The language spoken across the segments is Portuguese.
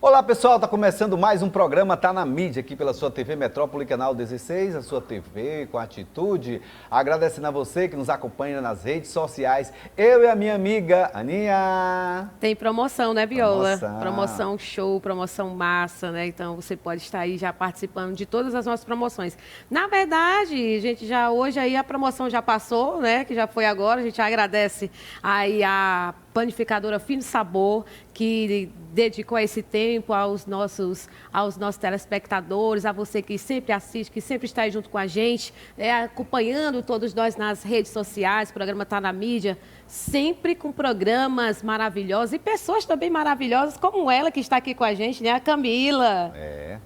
Olá pessoal, está começando mais um programa Tá na Mídia aqui pela sua TV Metrópole, canal 16, a sua TV com atitude. Agradecendo a você que nos acompanha nas redes sociais, eu e a minha amiga Aninha. Tem promoção, né, Viola? Promoção show, promoção massa, né? Então você pode estar aí já participando de todas as nossas promoções. Na verdade, gente, já hoje aí a promoção já passou, né? Que já foi agora, a gente agradece aí a panificadora Fino Sabor, que dedicou esse tempo aos nossos telespectadores, a você que sempre assiste, que sempre está aí junto com a gente, acompanhando todos nós nas redes sociais, o programa Tá na Mídia, sempre com programas maravilhosos e pessoas também maravilhosas, como ela que está aqui com a gente, né? A Camila.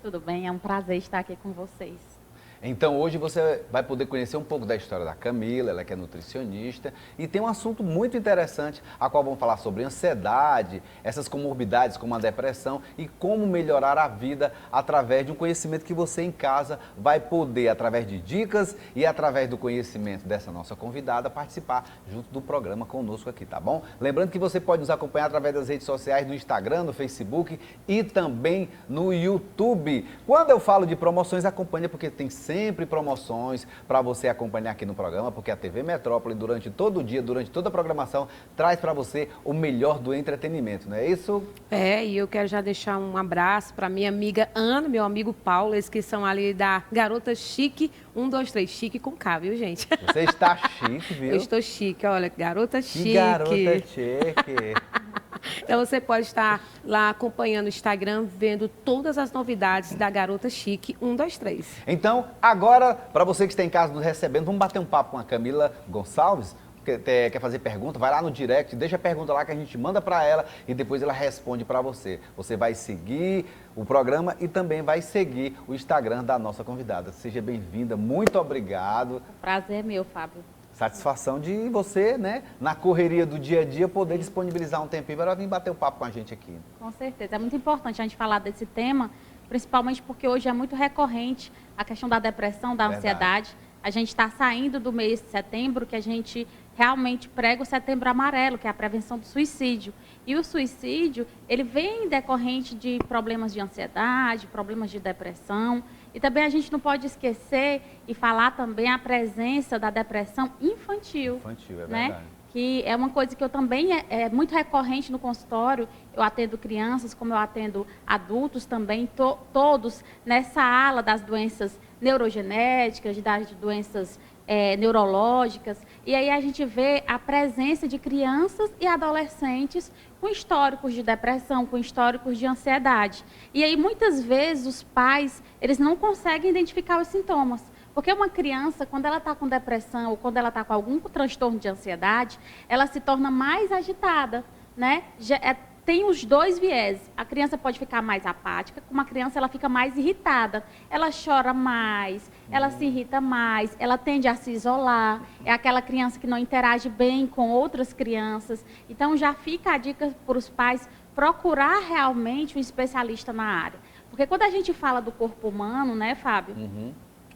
Tudo bem, é um prazer estar aqui com vocês. Então hoje você vai poder conhecer um pouco da história da Camila, ela que é nutricionista, e tem um assunto muito interessante, a qual vamos falar sobre ansiedade, essas comorbidades como a depressão e como melhorar a vida através de um conhecimento que você em casa vai poder, através de dicas e através do conhecimento dessa nossa convidada, participar junto do programa conosco aqui, tá bom? Lembrando que você pode nos acompanhar através das redes sociais, no Instagram, no Facebook e também no YouTube. Quando eu falo de promoções, acompanha porque tem sempre promoções para você acompanhar aqui no programa, porque a TV Metrópole, durante todo o dia, durante toda a programação, traz para você o melhor do entretenimento, não é isso? E eu quero já deixar um abraço para minha amiga Ana, meu amigo Paulo, eles que são ali da Garota Chique, 123, chique com K, viu, gente? Você está chique, viu? Eu estou chique, olha, Garota Chique. Que garota chique. Então você pode estar lá acompanhando o Instagram, vendo todas as novidades da Garota Chique 123. Então, agora, para você que está em casa nos recebendo, vamos bater um papo com a Camila Gonçalves. Quer fazer pergunta? Vai lá no direct, deixa a pergunta lá que a gente manda para ela e depois ela responde para você. Você vai seguir o programa e também vai seguir o Instagram da nossa convidada. Seja bem-vinda, muito obrigado. O prazer é meu, Fábio. Satisfação de você, né, na correria do dia a dia, poder disponibilizar um tempinho para vir bater um papo com a gente aqui. Com certeza, é muito importante a gente falar desse tema, principalmente porque hoje é muito recorrente a questão da depressão, da ansiedade. A gente está saindo do mês de setembro, que a gente realmente prega o Setembro Amarelo, que é a prevenção do suicídio. E o suicídio, ele vem decorrente de problemas de ansiedade, problemas de depressão. E também a gente não pode esquecer e falar também a presença da depressão infantil. Infantil, é né? verdade. Que é uma coisa que eu também é muito recorrente no consultório. Eu atendo crianças, como eu atendo adultos também, todos nessa ala das doenças neurogenéticas, das doenças neurológicas. E aí a gente vê a presença de crianças e adolescentes com históricos de depressão, com históricos de ansiedade. E aí muitas vezes os pais, eles não conseguem identificar os sintomas. Porque uma criança, quando ela está com depressão ou quando ela está com algum transtorno de ansiedade, ela se torna mais agitada, né? Tem os dois viés. A criança pode ficar mais apática, como a criança ela fica mais irritada. Ela chora mais, ela se irrita mais, ela tende a se isolar. É aquela criança que não interage bem com outras crianças. Então já fica a dica para os pais procurar realmente um especialista na área. Porque quando a gente fala do corpo humano, né, Fábio?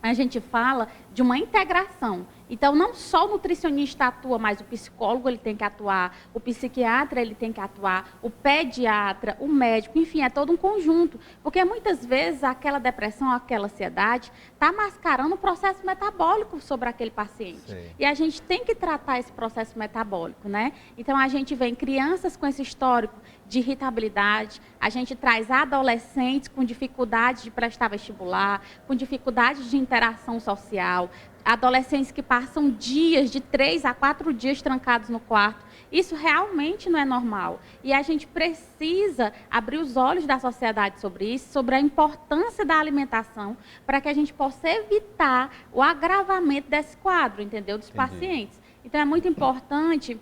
A gente fala de uma integração. Então, não só o nutricionista atua, mas o psicólogo ele tem que atuar, o psiquiatra ele tem que atuar, o pediatra, o médico, enfim, é todo um conjunto. Porque muitas vezes aquela depressão, aquela ansiedade está mascarando o processo metabólico sobre aquele paciente. Sim. E a gente tem que tratar esse processo metabólico, né? Então, a gente vê em crianças com esse histórico de irritabilidade, a gente traz adolescentes com dificuldade de prestar vestibular, com dificuldade de interação social, adolescentes que passam dias, de 3 a 4 dias trancados no quarto. Isso realmente não é normal. E a gente precisa abrir os olhos da sociedade sobre isso, sobre a importância da alimentação, para que a gente possa evitar o agravamento desse quadro, entendeu? Dos pacientes. Então, é muito importante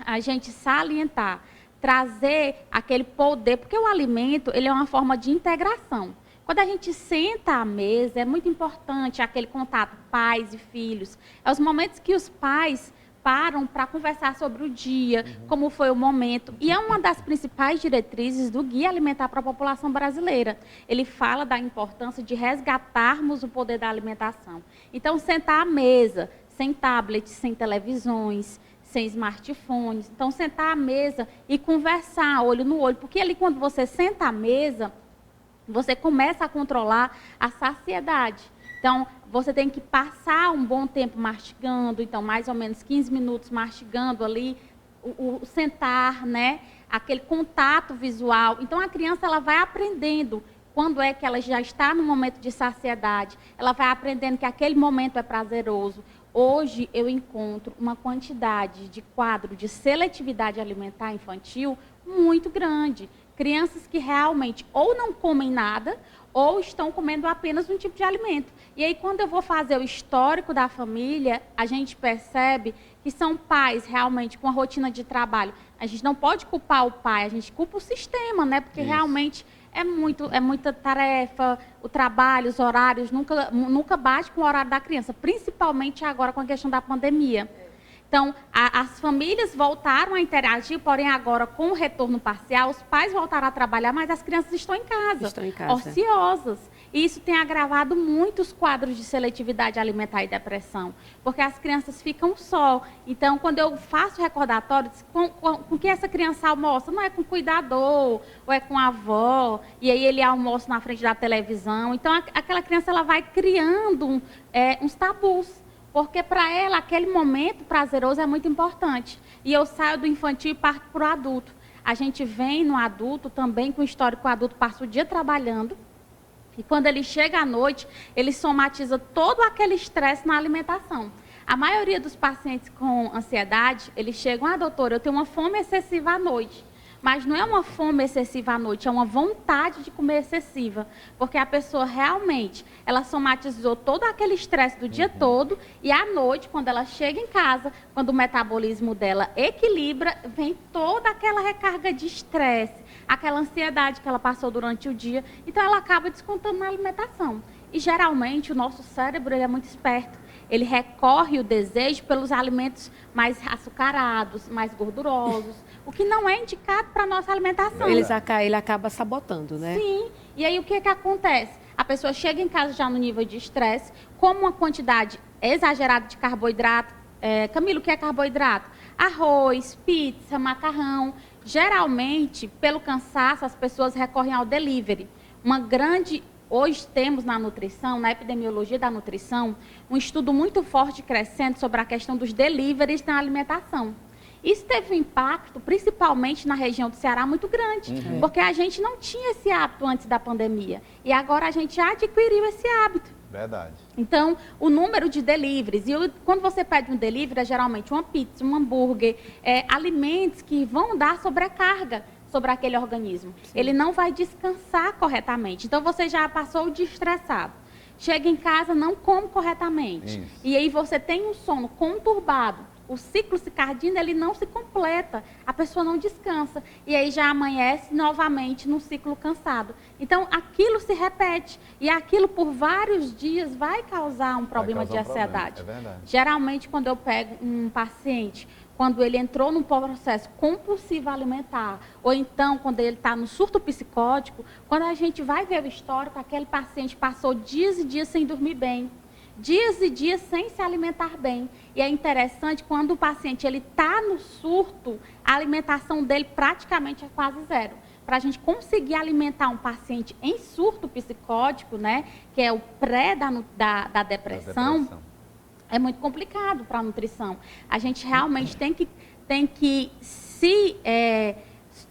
a gente salientar, trazer aquele poder, porque o alimento ele é uma forma de integração. Quando a gente senta à mesa, é muito importante aquele contato pais e filhos. É os momentos que os pais param para conversar sobre o dia, como foi o momento. E é uma das principais diretrizes do Guia Alimentar para a População Brasileira. Ele fala da importância de resgatarmos o poder da alimentação. Então, sentar à mesa, sem tablets, sem televisões, sem smartphones. Então, sentar à mesa e conversar, olho no olho. Porque ali, quando você senta à mesa, você começa a controlar a saciedade. Então, você tem que passar um bom tempo mastigando, então, mais ou menos 15 minutos mastigando ali, o sentar, né? Aquele contato visual. Então, a criança ela vai aprendendo quando é que ela já está no momento de saciedade. Ela vai aprendendo que aquele momento é prazeroso. Hoje, eu encontro uma quantidade de quadro de seletividade alimentar infantil muito grande. Crianças que realmente ou não comem nada, ou estão comendo apenas um tipo de alimento. E aí, quando eu vou fazer o histórico da família, a gente percebe que são pais realmente com a rotina de trabalho. A gente não pode culpar o pai, a gente culpa o sistema, né? Porque realmente é muita tarefa, o trabalho, os horários, nunca bate com o horário da criança, principalmente agora com a questão da pandemia. Então, as famílias voltaram a interagir, porém agora com o retorno parcial, os pais voltaram a trabalhar, mas as crianças estão em casa, ociosas. E isso tem agravado muito os quadros de seletividade alimentar e depressão, porque as crianças ficam só. Então, quando eu faço recordatório, com que essa criança almoça? Não é com o cuidador, ou é com a avó, e aí ele almoça na frente da televisão. Então, aquela criança ela vai criando uns tabus. Porque para ela, aquele momento prazeroso é muito importante. E eu saio do infantil e parto para o adulto. A gente vem no adulto também com o histórico, o adulto passa o dia trabalhando. E quando ele chega à noite, ele somatiza todo aquele estresse na alimentação. A maioria dos pacientes com ansiedade, eles chegam, doutora, eu tenho uma fome excessiva à noite. Mas não é uma fome excessiva à noite, é uma vontade de comer excessiva. Porque a pessoa realmente, ela somatizou todo aquele estresse do dia todo e à noite, quando ela chega em casa, quando o metabolismo dela equilibra, vem toda aquela recarga de estresse, aquela ansiedade que ela passou durante o dia. Então, ela acaba descontando na alimentação. E, geralmente, o nosso cérebro ele é muito esperto. Ele recorre o desejo pelos alimentos mais açucarados, mais gordurosos, o que não é indicado para a nossa alimentação. Ele acaba sabotando, né? Sim. E aí, o que acontece? A pessoa chega em casa já no nível de estresse, come uma quantidade exagerada de carboidrato. Camila, o que é carboidrato? Arroz, pizza, macarrão. Geralmente, pelo cansaço, as pessoas recorrem ao delivery. Hoje temos na nutrição, na epidemiologia da nutrição, um estudo muito forte e crescente sobre a questão dos deliveries na alimentação. Isso teve um impacto, principalmente na região do Ceará, muito grande, porque a gente não tinha esse hábito antes da pandemia. E agora a gente adquiriu esse hábito. Verdade. Então, o número de deliveries, quando você pede um delivery, é geralmente uma pizza, um hambúrguer, alimentos que vão dar sobrecarga sobre aquele organismo. Sim. Ele não vai descansar corretamente. Então, você já passou o dia estressado. Chega em casa, não come corretamente. Isso. E aí você tem um sono conturbado. O ciclo circadiano, ele não se completa. A pessoa não descansa. E aí já amanhece novamente num ciclo cansado. Então, aquilo se repete. E aquilo, por vários dias, vai causar um problema de ansiedade. É verdade. Geralmente, quando eu pego um paciente, quando ele entrou num processo compulsivo alimentar, ou então quando ele está no surto psicótico, quando a gente vai ver o histórico, aquele paciente passou dias e dias sem dormir bem, dias e dias sem se alimentar bem. E é interessante, quando o paciente está no surto, a alimentação dele praticamente é quase zero. Para a gente conseguir alimentar um paciente em surto psicótico, né, que é o pré da depressão, é muito complicado para a nutrição. A gente realmente tem que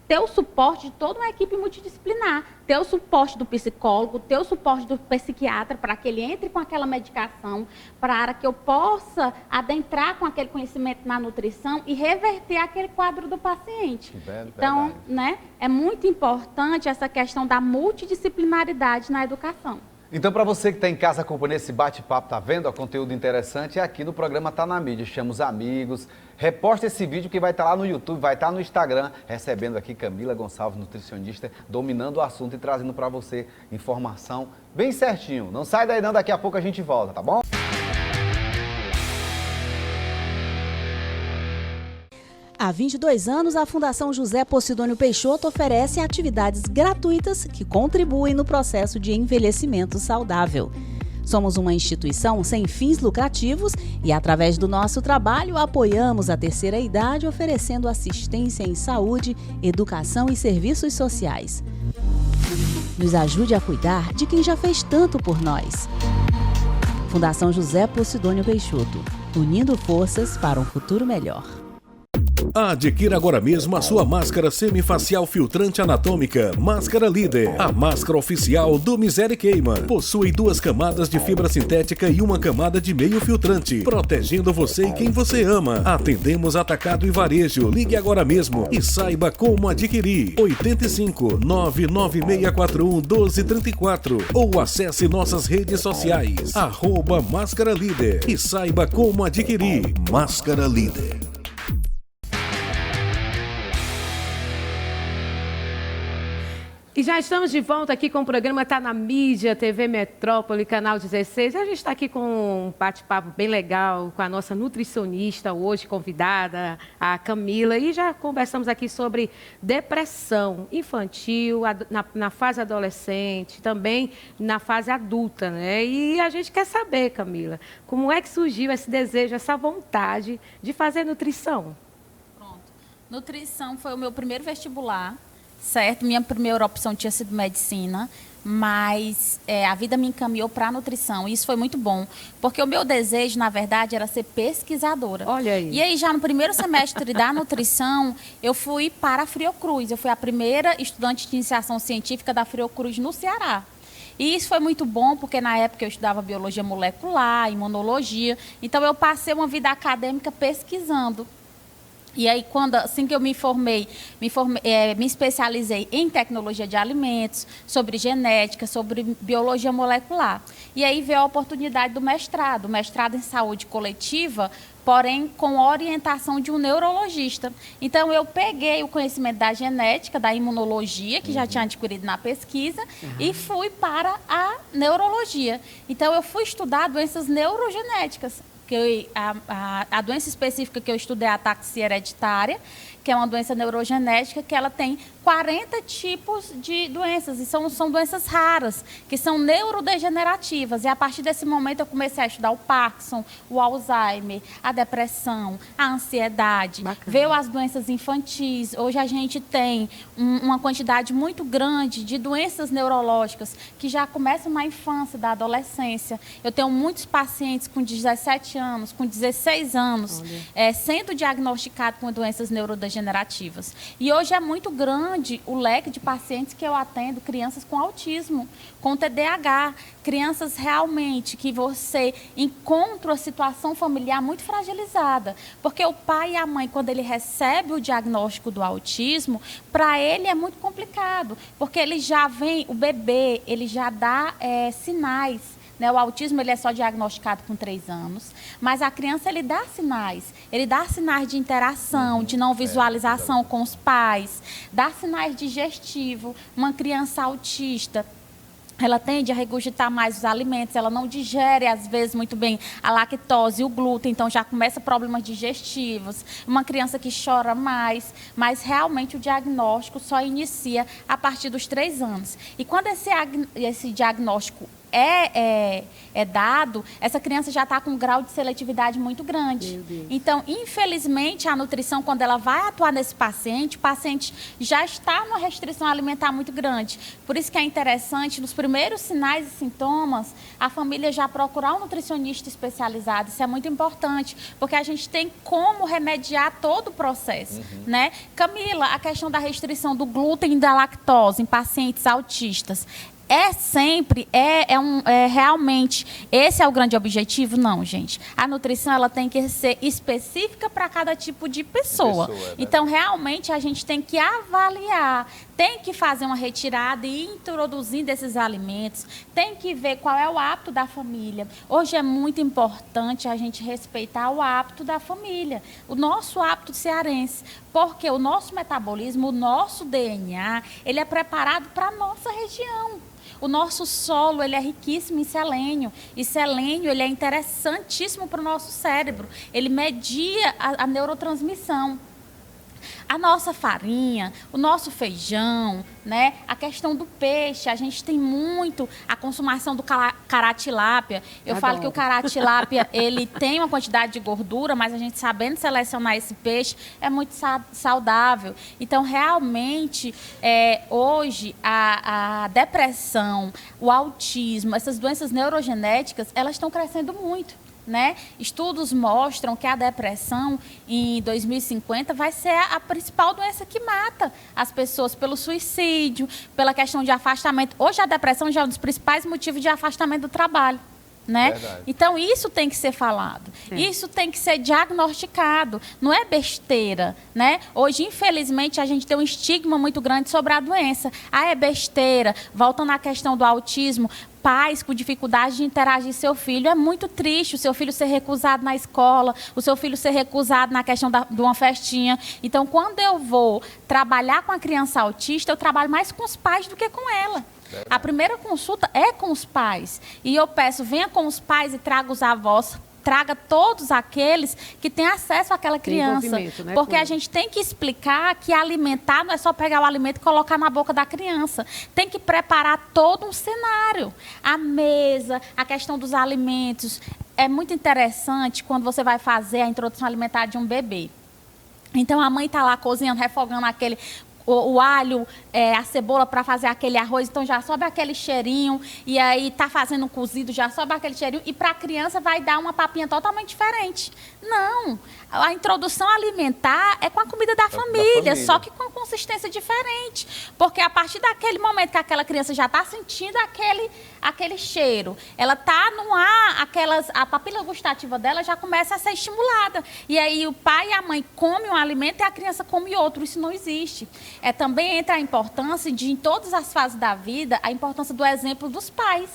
ter o suporte de toda uma equipe multidisciplinar, ter o suporte do psicólogo, ter o suporte do psiquiatra para que ele entre com aquela medicação, para que eu possa adentrar com aquele conhecimento na nutrição e reverter aquele quadro do paciente. Então, né, é muito importante essa questão da multidisciplinaridade na educação. Então, para você que está em casa acompanhando esse bate-papo, tá vendo? O conteúdo interessante é aqui no programa Tá na Mídia. Chama os amigos, reposta esse vídeo que vai estar lá no YouTube, vai estar no Instagram, recebendo aqui Camila Gonçalves, nutricionista, dominando o assunto e trazendo para você informação bem certinho. Não sai daí não, daqui a pouco a gente volta, tá bom? Há 22 anos, a Fundação José Posidônio Peixoto oferece atividades gratuitas que contribuem no processo de envelhecimento saudável. Somos uma instituição sem fins lucrativos e, através do nosso trabalho, apoiamos a terceira idade, oferecendo assistência em saúde, educação e serviços sociais. Nos ajude a cuidar de quem já fez tanto por nós. Fundação José Posidônio Peixoto, unindo forças para um futuro melhor. Adquira agora mesmo a sua máscara semifacial filtrante anatômica Máscara Líder. A máscara oficial do Miséria Queima. Possui 2 camadas de fibra sintética e 1 camada de meio filtrante, protegendo você e quem você ama. Atendemos atacado e varejo. Ligue agora mesmo e saiba como adquirir. 85 99641 1234 ou acesse nossas redes sociais @Máscara Líder e saiba como adquirir. Máscara Líder. E já estamos de volta aqui com o programa Tá na Mídia, TV Metrópole, Canal 16. A gente está aqui com um bate-papo bem legal com a nossa nutricionista hoje, convidada, a Camila. E já conversamos aqui sobre depressão infantil, na fase adolescente, também na fase adulta, né? E a gente quer saber, Camila, como é que surgiu esse desejo, essa vontade de fazer nutrição? Pronto. Nutrição foi o meu primeiro vestibular. Certo, minha primeira opção tinha sido medicina, mas a vida me encaminhou para a nutrição. E isso foi muito bom, porque o meu desejo, na verdade, era ser pesquisadora. Olha aí. E aí, já no primeiro semestre da nutrição, eu fui para a Fiocruz. Eu fui a primeira estudante de iniciação científica da Fiocruz no Ceará. E isso foi muito bom, porque na época eu estudava biologia molecular, imunologia. Então, eu passei uma vida acadêmica pesquisando. E aí, assim que eu me especializei em tecnologia de alimentos, sobre genética, sobre biologia molecular. E aí veio a oportunidade do mestrado em saúde coletiva, porém com orientação de um neurologista. Então, eu peguei o conhecimento da genética, da imunologia, que já tinha adquirido na pesquisa, e fui para a neurologia. Então, eu fui estudar doenças neurogenéticas. A doença específica que eu estudei é a ataxia hereditária, que é uma doença neurogenética que ela tem 40 tipos de doenças, e são doenças raras, que são neurodegenerativas. E a partir desse momento eu comecei a estudar o Parkinson, o Alzheimer, a depressão, a ansiedade, veio as doenças infantis. Hoje a gente tem uma quantidade muito grande de doenças neurológicas que já começam na infância, da adolescência. Eu tenho muitos pacientes com 17 anos, com 16 anos, sendo diagnosticados com doenças neurodegenerativas. E hoje é muito grande o leque de pacientes que eu atendo, crianças com autismo, com TDAH, crianças realmente que você encontra uma situação familiar muito fragilizada, porque o pai e a mãe, quando ele recebe o diagnóstico do autismo, para ele é muito complicado, porque ele já vem, o bebê, ele já dá sinais. O autismo ele é só diagnosticado com 3 anos, mas a criança ele dá sinais de interação, de não visualização com os pais, dá sinais digestivos. Uma criança autista, ela tende a regurgitar mais os alimentos, ela não digere, às vezes, muito bem a lactose e o glúten, então já começa problemas digestivos. Uma criança que chora mais, mas realmente o diagnóstico só inicia a partir dos 3 anos. E quando esse diagnóstico é dado, essa criança já está com um grau de seletividade muito grande. Então, infelizmente, a nutrição, quando ela vai atuar nesse paciente, o paciente já está numa restrição alimentar muito grande. Por isso que é interessante, nos primeiros sinais e sintomas, a família já procurar um nutricionista especializado. Isso é muito importante, porque a gente tem como remediar todo o processo. Né? Camila, a questão da restrição do glúten e da lactose em pacientes autistas, realmente, esse é o grande objetivo? Não, gente. A nutrição ela tem que ser específica para cada tipo de pessoa. Então, realmente, a gente tem que avaliar, tem que fazer uma retirada e ir introduzindo esses alimentos, tem que ver qual é o hábito da família. Hoje é muito importante a gente respeitar o hábito da família, o nosso hábito cearense, porque o nosso metabolismo, o nosso DNA, ele é preparado para a nossa região. O nosso solo ele é riquíssimo em selênio, e selênio ele é interessantíssimo para o nosso cérebro, ele media a neurotransmissão. A nossa farinha, o nosso feijão, né? A questão do peixe, a gente tem muito a consumação do cará-tilápia. Eu falo que o cará-tilápia, ele tem uma quantidade de gordura, mas a gente sabendo selecionar esse peixe é muito saudável. Então, realmente, hoje, a depressão, o autismo, essas doenças neurogenéticas, elas estão crescendo muito. Né? Estudos mostram que a depressão em 2050 vai ser a principal doença que mata as pessoas pelo suicídio, pela questão de afastamento. Hoje a depressão já é um dos principais motivos de afastamento do trabalho. Né? Então isso tem que ser falado, isso tem que ser diagnosticado, não é besteira, né? Hoje, infelizmente, a gente tem um estigma muito grande sobre a doença. É besteira. Voltando à questão do autismo, pais com dificuldade de interagir com seu filho, é muito triste o seu filho ser recusado na escola, o seu filho ser recusado na questão de uma festinha. Então, quando eu vou trabalhar com a criança autista, eu trabalho mais com os pais do que com ela. A primeira consulta é com os pais. E eu peço, venha com os pais e traga os avós, traga todos aqueles que têm acesso àquela criança. Né, porque a gente tem que explicar que alimentar não é só pegar o alimento e colocar na boca da criança. Tem que preparar todo um cenário. A mesa, a questão dos alimentos. É muito interessante quando você vai fazer a introdução alimentar de um bebê. Então, a mãe está lá cozinhando, refogando o alho, a cebola para fazer aquele arroz, então já sobe aquele cheirinho, e aí tá fazendo um cozido, já sobe aquele cheirinho, e para a criança vai dar uma papinha totalmente diferente. Não, a introdução alimentar é com a comida da família, só que com consistência diferente, porque a partir daquele momento que aquela criança já está sentindo aquele cheiro, ela está no ar, a papila gustativa dela já começa a ser estimulada, e aí o pai e a mãe comem um alimento e a criança come outro. Isso não existe. Também entra a importância de, em todas as fases da vida, a importância do exemplo dos pais.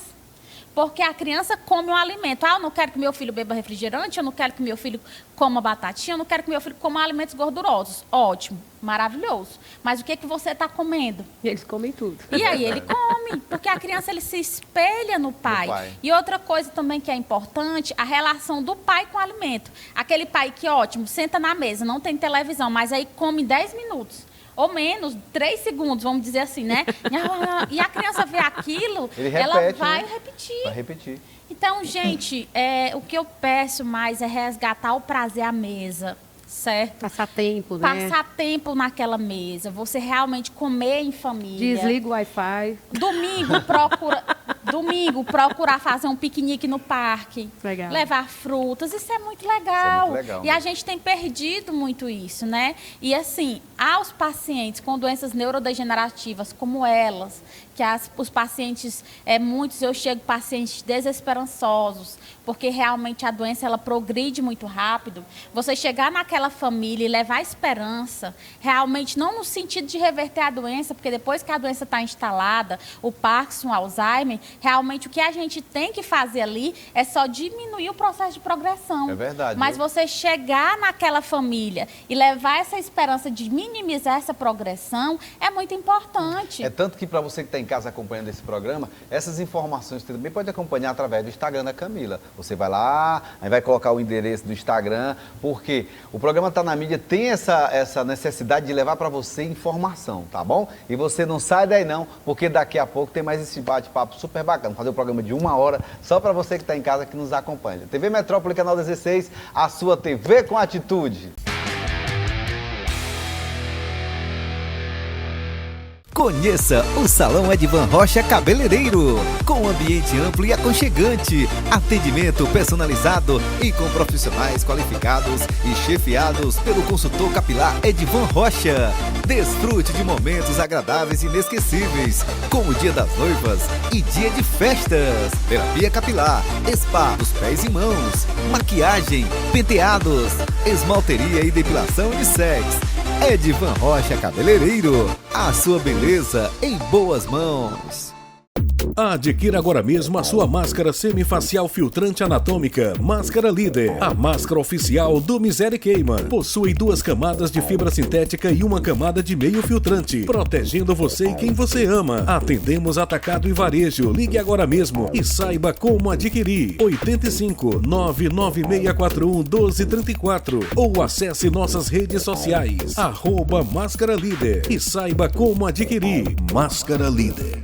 Porque a criança come um alimento. Eu não quero que meu filho beba refrigerante, eu não quero que meu filho coma batatinha, eu não quero que meu filho coma alimentos gordurosos. Ótimo, maravilhoso. Mas o que você está comendo? E eles comem tudo. E aí ele come, porque a criança ele se espelha no pai. E outra coisa também que é importante, a relação do pai com o alimento. Aquele pai que, ótimo, senta na mesa, não tem televisão, mas aí come 10 minutos. Ou menos, 3 segundos, vamos dizer assim, né? E a criança vê aquilo, ela vai repetir. Vai repetir. Então, gente, o que eu peço mais é resgatar o prazer à mesa, certo? Passar tempo, né? Passar tempo naquela mesa, você realmente comer em família. Desliga o Wi-Fi. Domingo, procurar fazer um piquenique no parque. Legal. Levar frutas, isso é muito legal. Muito legal, e a gente tem perdido muito isso, né? E assim, aos pacientes com doenças neurodegenerativas como elas, que os pacientes, muitos eu chego pacientes desesperançosos, porque realmente a doença ela progride muito rápido. Você chegar naquela família e levar esperança, realmente não no sentido de reverter a doença, porque depois que a doença está instalada, o Parkinson, o Alzheimer, realmente o que a gente tem que fazer ali é só diminuir o processo de progressão. É verdade. Mas você chegar naquela família e levar essa esperança de minimizar essa progressão é muito importante. É tanto que para você que está em casa acompanhando esse programa, essas informações você também pode acompanhar através do Instagram da Camila. Você vai lá, aí vai colocar o endereço do Instagram, porque o programa Tá na Mídia tem essa necessidade de levar para você informação, tá bom? E você não sai daí não, porque daqui a pouco tem mais esse bate-papo super bacana. Fazer um programa de 1 hora só para você que está em casa que nos acompanha. TV Metrópole, canal 16, a sua TV com atitude. Conheça o Salão Edvan Rocha Cabeleireiro, com um ambiente amplo e aconchegante, atendimento personalizado e com profissionais qualificados e chefiados pelo consultor capilar Edvan Rocha. Desfrute de momentos agradáveis e inesquecíveis, como o Dia das Noivas e Dia de Festas. Terapia capilar, spa dos pés e mãos, maquiagem, penteados, esmalteria e depilação unissex. Edvan Rocha Cabeleireiro, a sua beleza em boas mãos. Adquira agora mesmo a sua máscara semifacial filtrante anatômica Máscara Líder, a máscara oficial do Misery Cayman. Possui 2 camadas de fibra sintética e 1 camada de meio filtrante, protegendo você e quem você ama. Atendemos atacado e varejo. Ligue agora mesmo e saiba como adquirir. 85 99641 1234 ou acesse nossas redes sociais @Máscara Líder e saiba como adquirir. Máscara Líder.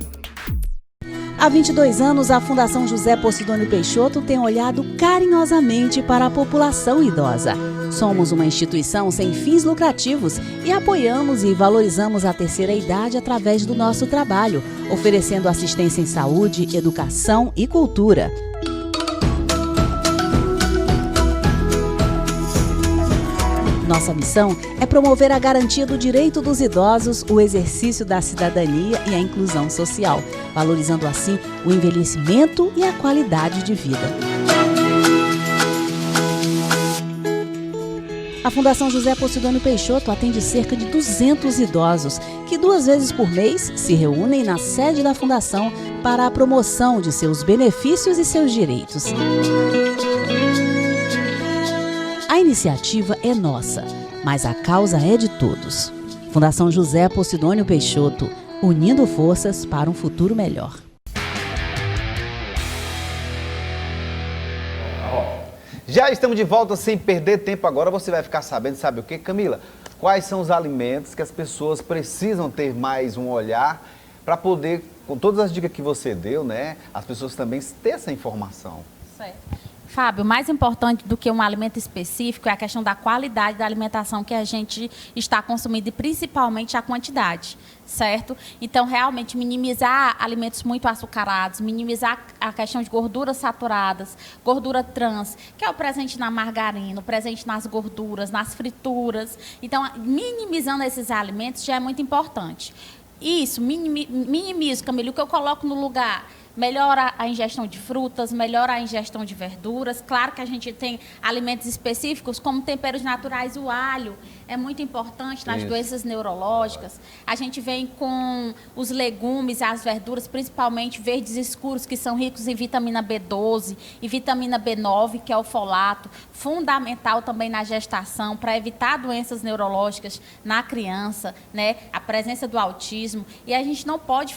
Há 22 anos, a Fundação José Posidônio Peixoto tem olhado carinhosamente para a população idosa. Somos uma instituição sem fins lucrativos e apoiamos e valorizamos a terceira idade através do nosso trabalho, oferecendo assistência em saúde, educação e cultura. Nossa missão é promover a garantia do direito dos idosos, o exercício da cidadania e a inclusão social, valorizando assim o envelhecimento e a qualidade de vida. A Fundação José Posidônio Peixoto atende cerca de 200 idosos, que 2 vezes por mês se reúnem na sede da Fundação para a promoção de seus benefícios e seus direitos. A iniciativa é nossa, mas a causa é de todos. Fundação José Posidônio Peixoto, unindo forças para um futuro melhor. Já estamos de volta sem perder tempo. Agora você vai ficar sabendo, sabe o que, Camila? Quais são os alimentos que as pessoas precisam ter mais um olhar para poder, com todas as dicas que você deu, né, as pessoas também ter essa informação. Certo. Fábio, mais importante do que um alimento específico é a questão da qualidade da alimentação que a gente está consumindo e principalmente a quantidade, certo? Então, realmente, minimizar alimentos muito açucarados, minimizar a questão de gorduras saturadas, gordura trans, que é o presente na margarina, o presente nas gorduras, nas frituras. Então, minimizando esses alimentos já é muito importante. Isso, minimizo, Camila, o que eu coloco no lugar? Melhora a ingestão de frutas, melhora a ingestão de verduras. Claro que a gente tem alimentos específicos, como temperos naturais, o alho é muito importante nas doenças neurológicas. A gente vem com os legumes, as verduras, principalmente verdes escuros, que são ricos em vitamina B12 e vitamina B9, que é o folato, fundamental também na gestação, para evitar doenças neurológicas na criança, né? A presença do autismo. E a gente não pode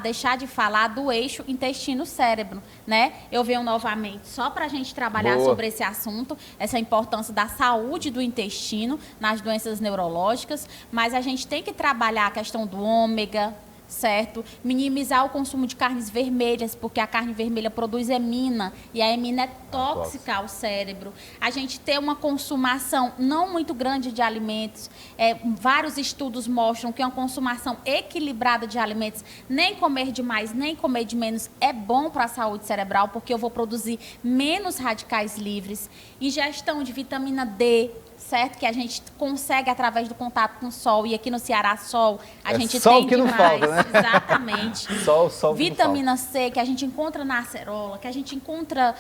deixar de falar do eixo intestino-cérebro, né? Eu venho novamente só para a gente trabalhar sobre esse assunto, essa importância da saúde do intestino nas doenças neurológicas, mas a gente tem que trabalhar a questão do ômega, certo? Minimizar o consumo de carnes vermelhas, porque a carne vermelha produz hemina, e a hemina é tóxica ao cérebro. A gente ter uma consumação não muito grande de alimentos, vários estudos mostram que uma consumação equilibrada de alimentos, nem comer demais, nem comer de menos, é bom para a saúde cerebral, porque eu vou produzir menos radicais livres. Ingestão de vitamina D, certo? Que a gente consegue através do contato com o sol. E aqui no Ceará, sol, a gente sol tem que demais. Não falta, né? Exatamente. sol Vitamina C, que a gente encontra na acerola, que a gente encontra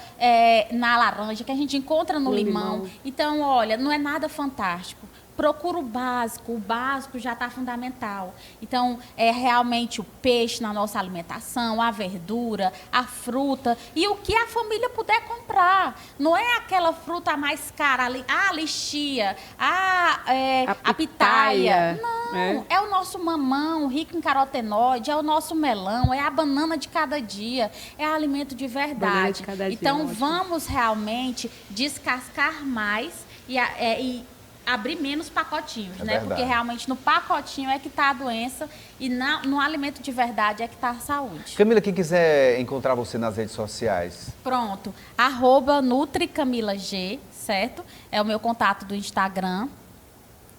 na laranja, que a gente encontra no limão. Então, olha, não é nada fantástico. Procura o básico já está fundamental. Então, é realmente o peixe na nossa alimentação, a verdura, a fruta e o que a família puder comprar. Não é aquela fruta mais cara, a lixia, a pitaia. Não, é o nosso mamão rico em carotenoide, é o nosso melão, é a banana de cada dia, é alimento de verdade. Então, vamos realmente descascar mais e abrir menos pacotinhos, né? Verdade. Porque realmente no pacotinho é que está a doença e no alimento de verdade é que está a saúde. Camila, quem quiser encontrar você nas redes sociais? Pronto, @NutriCamilaG, certo? É o meu contato do Instagram.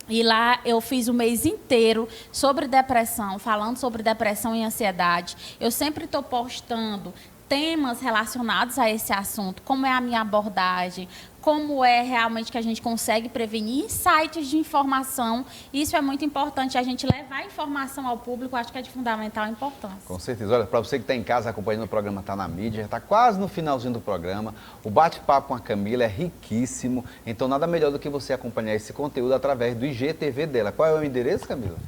E lá eu fiz o mês inteiro sobre depressão, falando sobre depressão e ansiedade. Eu sempre estou postando temas relacionados a esse assunto, como é a minha abordagem, como é realmente que a gente consegue prevenir, sites de informação. Isso é muito importante, a gente levar informação ao público, acho que é de fundamental importância. Com certeza. Olha, para você que está em casa acompanhando o programa, está na mídia, já está quase no finalzinho do programa. O bate-papo com a Camila é riquíssimo, então nada melhor do que você acompanhar esse conteúdo através do IGTV dela. Qual é o endereço, Camila?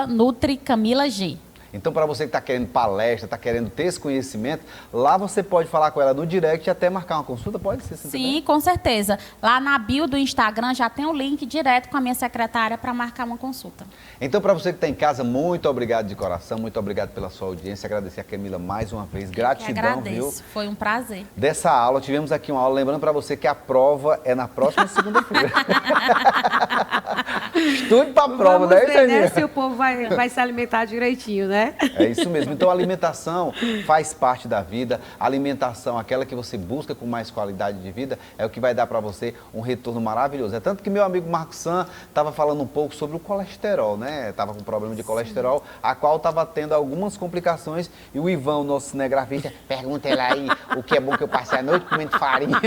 @NutriCamilaG. Então, para você que está querendo palestra, está querendo ter esse conhecimento, lá você pode falar com ela no direct e até marcar uma consulta, pode ser? Sim, com certeza. Lá na bio do Instagram já tem o link direto com a minha secretária para marcar uma consulta. Então, para você que está em casa, muito obrigado de coração, muito obrigado pela sua audiência, agradecer a Camila mais uma vez, gratidão, agradeço. viu? Foi um prazer. Dessa aula, tivemos aqui uma aula, lembrando para você que a prova é na próxima segunda-feira. Estude para a prova, Vamos né, ver, Janinha? se o povo vai se alimentar direitinho, né? É isso mesmo. Então, a alimentação faz parte da vida. A alimentação, aquela que você busca com mais qualidade de vida, é o que vai dar para você um retorno maravilhoso. É tanto que meu amigo Marco San estava falando um pouco sobre o colesterol, né? Estava com problema de colesterol, a qual estava tendo algumas complicações. E o Ivan, o nosso cinegrafista, pergunta ele aí o que é bom que eu passei a noite comendo farinha.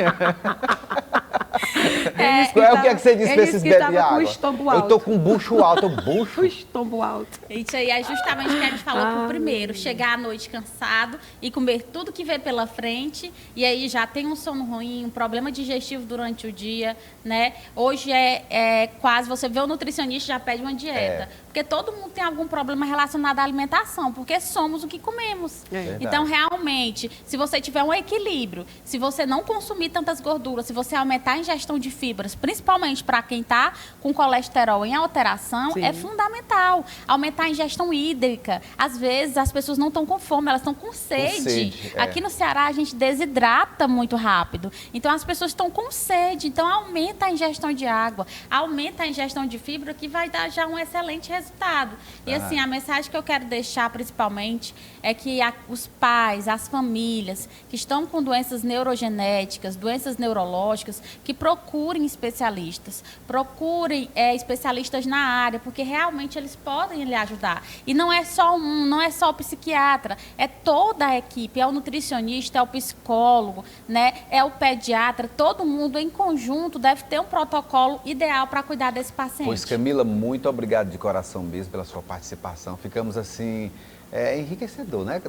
O que é que você disse para esses bebês de água? Eu tô com bucho alto, bucho. O estombo alto. Isso aí é justamente o que a gente falou pro primeiro. Chegar à noite cansado e comer tudo que vem pela frente. E aí já tem um sono ruim, um problema digestivo durante o dia, né? Hoje é quase, você vê o nutricionista já pede uma dieta. Porque todo mundo tem algum problema relacionado à alimentação, porque somos o que comemos. Então, realmente, se você tiver um equilíbrio, se você não consumir tantas gorduras, se você aumentar a ingestão de fibras, principalmente para quem está com colesterol em alteração, é fundamental. Aumentar a ingestão hídrica. Às vezes, as pessoas não estão com fome, elas estão com sede. Aqui no Ceará, a gente desidrata muito rápido. Então, as pessoas estão com sede. Então, aumenta a ingestão de água, aumenta a ingestão de fibra, que vai dar já um excelente resultado. E, assim, a mensagem que eu quero deixar, principalmente, é que os pais, as famílias que estão com doenças neurogenéticas, doenças neurológicas, que procurem especialistas, procurem especialistas na área, porque realmente eles podem lhe ajudar. E não é só um, não é só o psiquiatra, é toda a equipe, é o nutricionista, é o psicólogo, né? É o pediatra, todo mundo em conjunto deve ter um protocolo ideal para cuidar desse paciente. Pois, Camila, muito obrigado de coração mesmo pela sua participação. Ficamos assim... enriquecedor, né,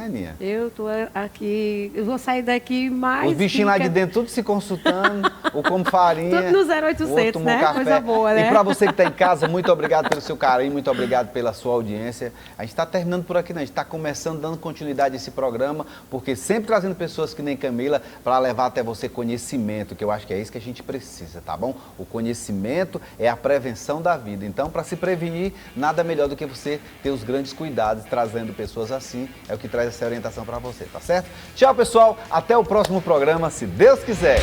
Aninha? Eu tô aqui, eu vou sair daqui mais... Os bichinhos lá de dentro, tudo se consultando, o como farinha. Tudo no 0800, né? Café. Coisa boa, né? E para você que está em casa, muito obrigado pelo seu carinho, muito obrigado pela sua audiência. A gente está terminando por aqui, né? A gente está começando, dando continuidade a esse programa, porque sempre trazendo pessoas que nem Camila para levar até você conhecimento, que eu acho que é isso que a gente precisa, tá bom? O conhecimento é a prevenção da vida. Então, para se prevenir, nada melhor do que você ter os grandes cuidados, trazendo pessoas assim, é o que traz essa orientação para você, tá certo? Tchau, pessoal, até o próximo programa, se Deus quiser.